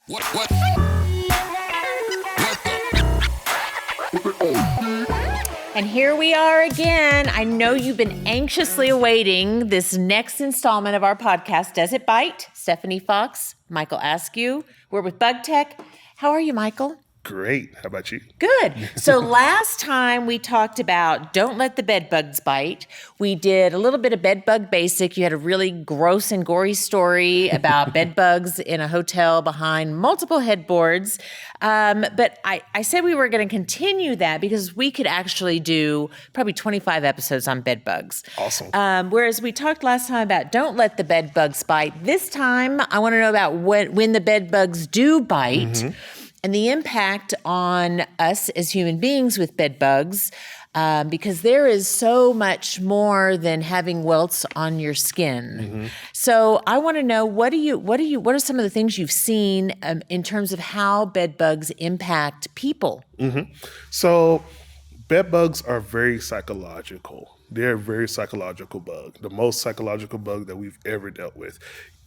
What? And here we are again. I know you've been anxiously awaiting this next installment of our podcast, Does It Bite? Stephanie Fox, Michael Askew. We're with Bug Tech. How are you, Michael? Great. How about you? Good. So last time we talked about don't let the bed bugs bite. We did a little bit of bed bug basic. You had a really gross and gory story about bed bugs in a hotel behind multiple headboards. But I said we were going to continue that because we could actually do probably 25 episodes on bed bugs. Awesome. Whereas we talked last time about don't let the bed bugs bite. This time I want to know about when the bed bugs do bite. Mm-hmm. And the impact on us as human beings with bed bugs, because there is so much more than having welts on your skin. Mm-hmm. So I want to know what are some of the things you've seen in terms of how bed bugs impact people? Mm-hmm. So bed bugs are very psychological. They're a very psychological bug, the most psychological bug that we've ever dealt with.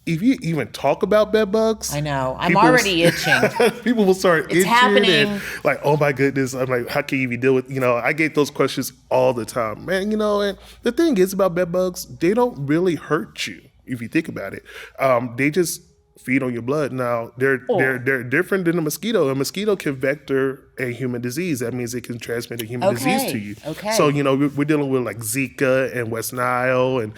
If you even talk about bed bugs, I know. I'm already itching. People will start itching. It's happening. And like, oh my goodness. I'm like, how can you even deal with, I get those questions all the time. Man, and the thing is about bed bugs, they don't really hurt you if you think about it. They just feed on your blood. Now, they're different than a mosquito. A mosquito can vector a human disease. That means it can transmit a human disease to you. Okay. So, we're dealing with like Zika and West Nile and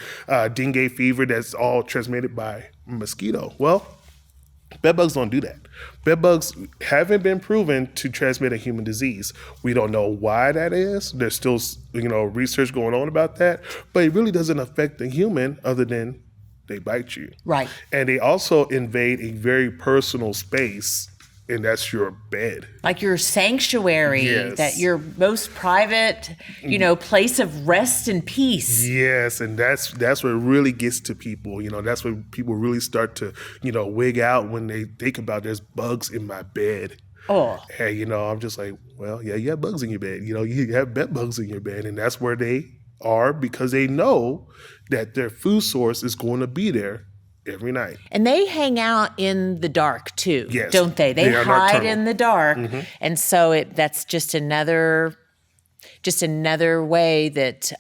dengue fever that's all transmitted by mosquito. Well, bed bugs don't do that. Bed bugs haven't been proven to transmit a human disease. We don't know why that is. There's still, research going on about that, but it really doesn't affect the human other than they bite you. Right. And they also invade a very personal space, and that's your bed. Like your sanctuary, yes. That your most private, place of rest and peace. Yes, and that's what really gets to people. That's when people really start to, wig out when they think about there's bugs in my bed. Oh. Hey, I'm just like, well, yeah, you have bugs in your bed. You have bed bugs in your bed, and that's where they are because they know that their food source is going to be there every night. And they hang out in the dark too, yes, don't they? They hide nocturnal. In the dark. Mm-hmm. And so that's just another way that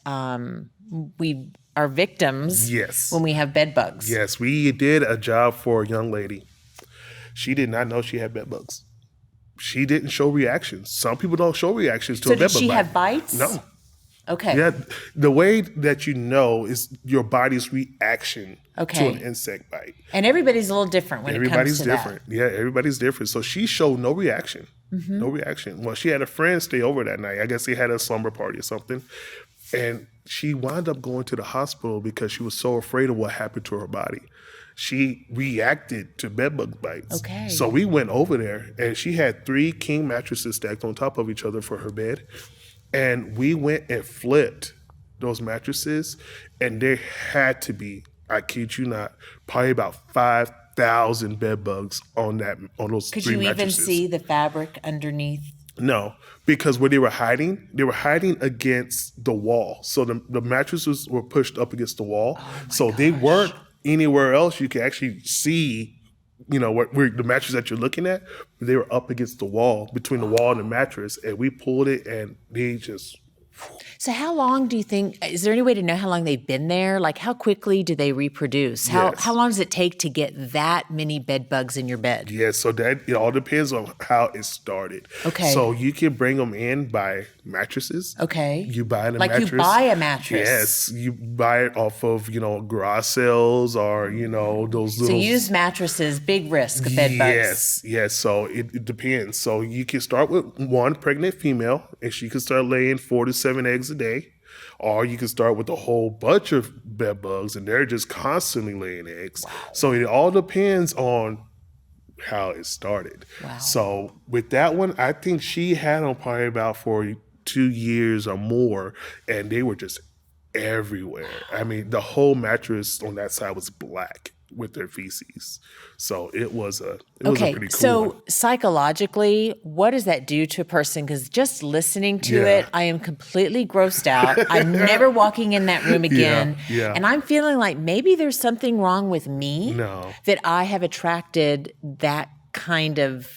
we are victims. Yes. When we have bed bugs. Yes, we did a job for a young lady. She did not know she had bed bugs. She didn't show reactions. Some people don't show reactions to a bed bug bite. So did she have bites? No. Okay. Yeah, the way that is your body's reaction to an insect bite. And everybody's a little different when it comes to different. that. Yeah, everybody's different. So she showed no reaction. Mm-hmm. No reaction. Well, she had a friend stay over that night. I guess they had a slumber party or something. And she wound up going to the hospital because she was so afraid of what happened to her body. She reacted to bed bug bites. Okay. So we went over there, and she had 3 king mattresses stacked on top of each other for her bed. And we went and flipped those mattresses, and there had to be, I kid you not, probably about 5,000 bed bugs on those 3 mattresses. Could you even see the fabric underneath? No, because where they were hiding against the wall. So the mattresses were pushed up against the wall. So they weren't anywhere else you could actually see, where the mattress that you're looking at. They were up against the wall, between the wall and the mattress, and we pulled it, and they just... So how long do you think, is there any way to know how long they've been there? Like how quickly do they reproduce? How long does it take to get that many bed bugs in your bed? Yeah, so that it all depends on how it started. Okay. So you can bring them in by mattresses. Okay. You buy a mattress. Like you buy a mattress. Yes. You buy it off of, garage sales or, those little... So used mattresses, big risk of bed bugs. Yes. So it depends. So you can start with one pregnant female, and she can start laying 4 to 7 eggs a day. Or you can start with a whole bunch of bed bugs, and they're just constantly laying eggs. Wow. So it all depends on how it started. Wow. So with that one, I think she had them probably about for 2 years or more, and they were just everywhere. I mean, the whole mattress on that side was black with their feces. So it was a pretty cool so one. Psychologically, what does that do to a person? Because just listening to it, I am completely grossed out. I'm never walking in that room again. Yeah. And I'm feeling like maybe there's something wrong with me No. that I have attracted that kind of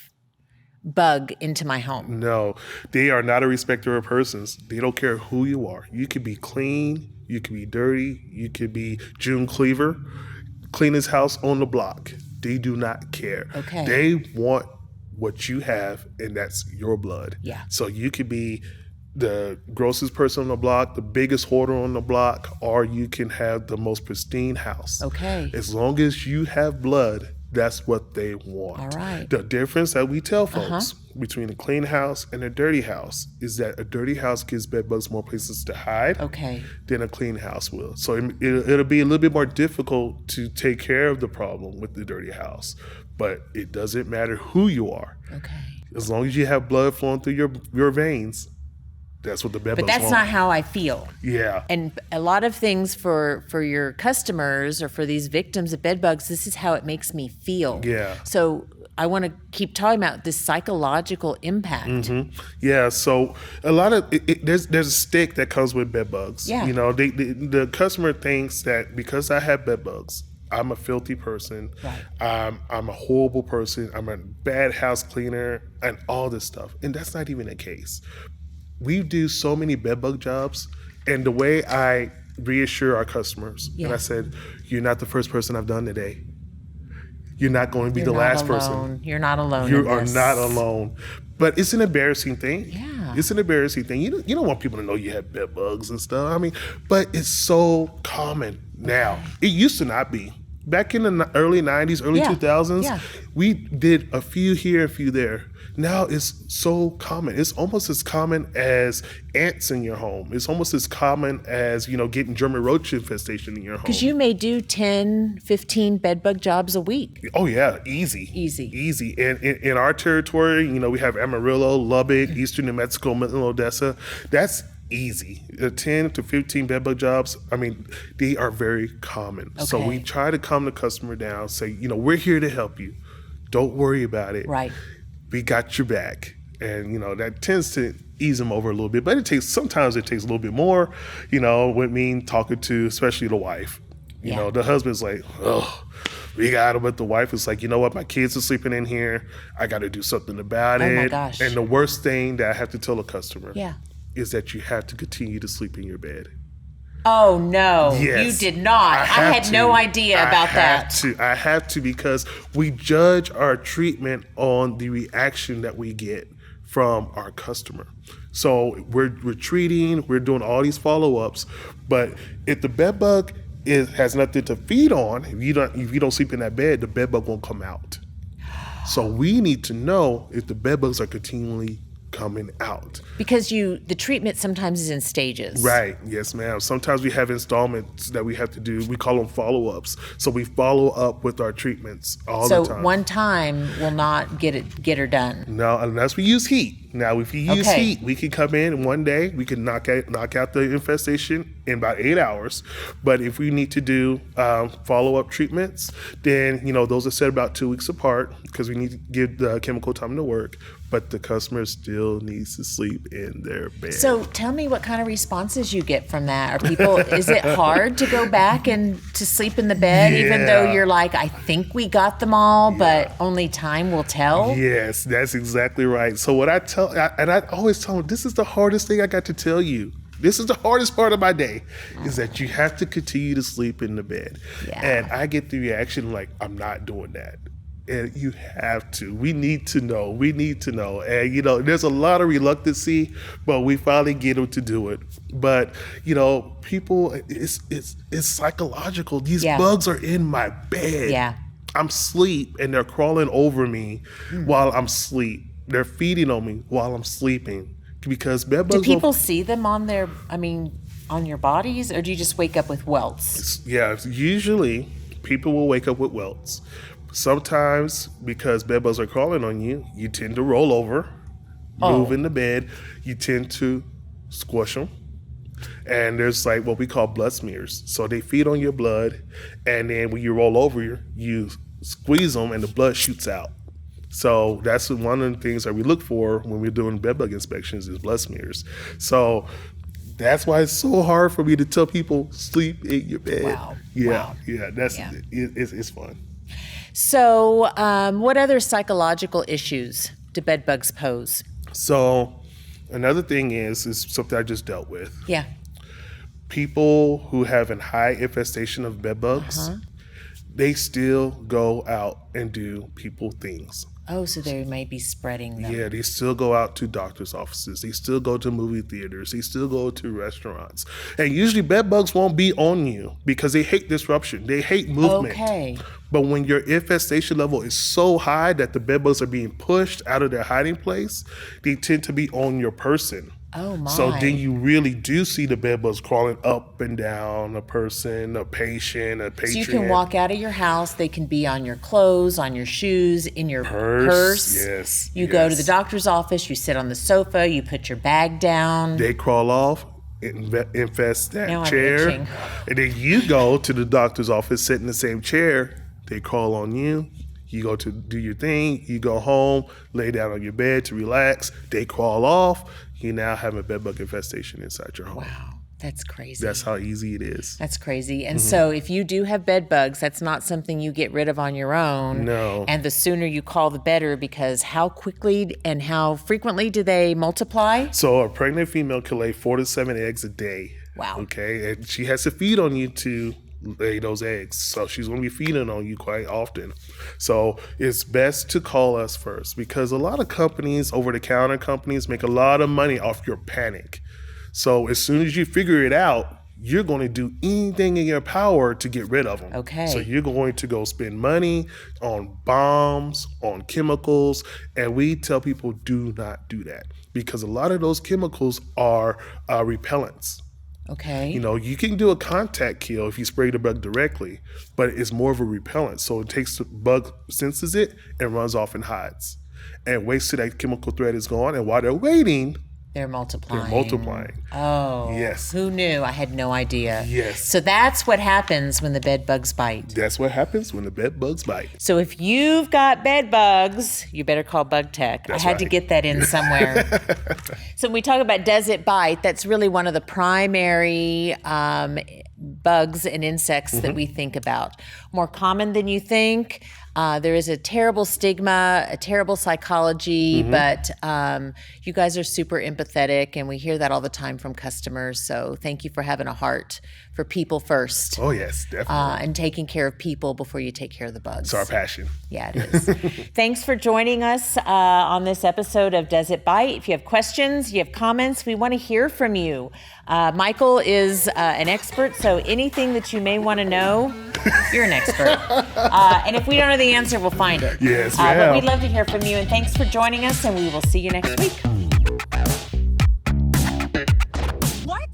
bug into my home. No, they are not a respecter of persons. They don't care who you are. You could be clean, you could be dirty, you could be June Cleaver, cleanest house on the block. They do not care. Okay. They want what you have, and that's your blood. Yeah. So you could be the grossest person on the block, the biggest hoarder on the block, or you can have the most pristine house. Okay. As long as you have blood, that's what they want. All right. The difference that we tell folks between a clean house and a dirty house is that a dirty house gives bed bugs more places to hide than a clean house will. So it'll be a little bit more difficult to take care of the problem with the dirty house. But it doesn't matter who you are. Okay. As long as you have blood flowing through your veins, that's what the bed bugs want. But that's not how I feel. Yeah. And a lot of things for your customers or for these victims of bed bugs, this is how it makes me feel. Yeah. So I want to keep talking about this psychological impact. Mm-hmm. Yeah, so a lot of there's a stick that comes with bed bugs. Yeah. You know, the customer thinks that because I have bed bugs, I'm a filthy person. Right. I'm a horrible person. I'm a bad house cleaner and all this stuff. And that's not even the case. We do so many bed bug jobs, and the way I reassure our customers, and I said, you're not the first person I've done today. You're not going to be the last person. You're not alone. You are not alone. But it's an embarrassing thing. Yeah. It's an embarrassing thing. You don't want people to know you have bed bugs and stuff. I mean, but it's so common now. It used to not be. Back in the early 90s, early 2000s, we did a few here, a few there. Now it's so common. It's almost as common as ants in your home. It's almost as common as, getting German roach infestation in your home. Because you may do 10, 15 bed bug jobs a week. Oh, yeah. Easy. Easy. And in our territory, we have Amarillo, Lubbock, Eastern New Mexico, Midland, Odessa. That's easy. 10 to 15 bed bug jobs, they are very common. Okay. So we try to calm the customer down, say, we're here to help you. Don't worry about it. Right. We got your back. And, that tends to ease them over a little bit. But sometimes it takes a little bit more, with me talking to, especially the wife. The husband's like, oh, we got him. But the wife is like, you know what? My kids are sleeping in here. I got to do something about it. Oh, my gosh. And the worst thing that I have to tell a customer is that you have to continue to sleep in your bed. Oh, no. Yes. You did not. I had no idea about that. I have to, because we judge our treatment on the reaction that we get from our customer. So we're treating, we're doing all these follow-ups, but if the bed bug has nothing to feed on, if you don't sleep in that bed, the bed bug won't come out. So we need to know if the bed bugs are continually coming out. Because the treatment sometimes is in stages. Right. Yes, ma'am. Sometimes we have installments that we have to do. We call them follow-ups. So we follow up with our treatments all the time. So one time will not get her done. No, unless we use heat. Now, if you use heat, we can come in one day. We can knock out the infestation in about 8 hours. But if we need to do follow-up treatments, then those are set about 2 weeks apart because we need to give the chemical time to work. But the customer still needs to sleep in their bed. So tell me what kind of responses you get from that. Are people? Is it hard to go back and to sleep in the bed, even though you're like, I think we got them all, but only time will tell? Yes, that's exactly right. So what I always tell them, this is the hardest thing I got to tell you. This is the hardest part of my day, is that you have to continue to sleep in the bed. Yeah. And I get the reaction like, I'm not doing that. And you have to. We need to know. And, there's a lot of reluctancy, but we finally get them to do it. But, people, it's psychological. These bugs are in my bed. Yeah. I'm asleep, and they're crawling over me while I'm asleep. They're feeding on me while I'm sleeping. Because bed bugs. Do people see them on your bodies, or do you just wake up with welts? Yeah, usually people will wake up with welts. Sometimes, because bed bugs are crawling on you, you tend to roll over, move in the bed. You tend to squish them. And there's what we call blood smears. So they feed on your blood, and then when you roll over, you squeeze them, and the blood shoots out. So that's one of the things that we look for when we're doing bed bug inspections is blood smears. So that's why it's so hard for me to tell people sleep in your bed. Wow. Yeah. It's fun. So, what other psychological issues do bed bugs pose? So another thing is something I just dealt with. Yeah. People who have a high infestation of bed bugs, they still go out and do people things. Oh, so they may be spreading them. Yeah, they still go out to doctor's offices. They still go to movie theaters. They still go to restaurants. And usually bed bugs won't be on you because they hate disruption. They hate movement. Okay. But when your infestation level is so high that the bed bugs are being pushed out of their hiding place, they tend to be on your person. Oh, my. So then you really do see the bed bugs crawling up and down a person, a patient, a patron. So you can walk out of your house. They can be on your clothes, on your shoes, in your purse. Yes. You go to the doctor's office. You sit on the sofa. You put your bag down. They crawl off, infest that Now I'm chair. itching. And then you go to the doctor's office, sit in the same chair. They crawl on you. You go to do your thing. You go home, lay down on your bed to relax. They crawl off. You now have a bed bug infestation inside your home. Wow, that's crazy. That's how easy it is. That's crazy. And so if you do have bed bugs, that's not something you get rid of on your own. No. And the sooner you call, the better, because how quickly and how frequently do they multiply? So a pregnant female can lay 4 to 7 eggs a day. Wow. Okay, and she has to feed on you to lay those eggs. So she's going to be feeding on you quite often. So it's best to call us first because a lot of companies, over-the-counter companies, make a lot of money off your panic. So as soon as you figure it out, you're going to do anything in your power to get rid of them. Okay. So you're going to go spend money on bombs, on chemicals, and we tell people do not do that because a lot of those chemicals are repellents. Okay. You know, you can do a contact kill if you spray the bug directly, but it's more of a repellent. So it takes the bug, senses it, and runs off and hides. And waits till that chemical threat is gone. And while they're waiting, They're multiplying. they're multiplying. Oh. Yes. Who knew? I had no idea. Yes. So that's what happens when the bed bugs bite. That's what happens when the bed bugs bite. So if you've got bed bugs, you better call Bug Tech. That's I had to right. get that in somewhere. So when we talk about does it bite, that's really one of the primary bugs and insects that we think about. More common than you think. There is a terrible stigma, a terrible psychology, but you guys are super empathetic, and we hear that all the time from customers. So thank you for having a heart for people first. Oh, yes, definitely. And taking care of people before you take care of the bugs. It's our passion. Yeah, it is. Thanks for joining us on this episode of Does It Bite? If you have questions, you have comments, we want to hear from you. Michael is an expert, so anything that you may want to know, you're an expert. And if we don't know the answer, we'll find it. Yes, But ma'am. we'd love to hear from you, and thanks for joining us, and we will see you next week. What?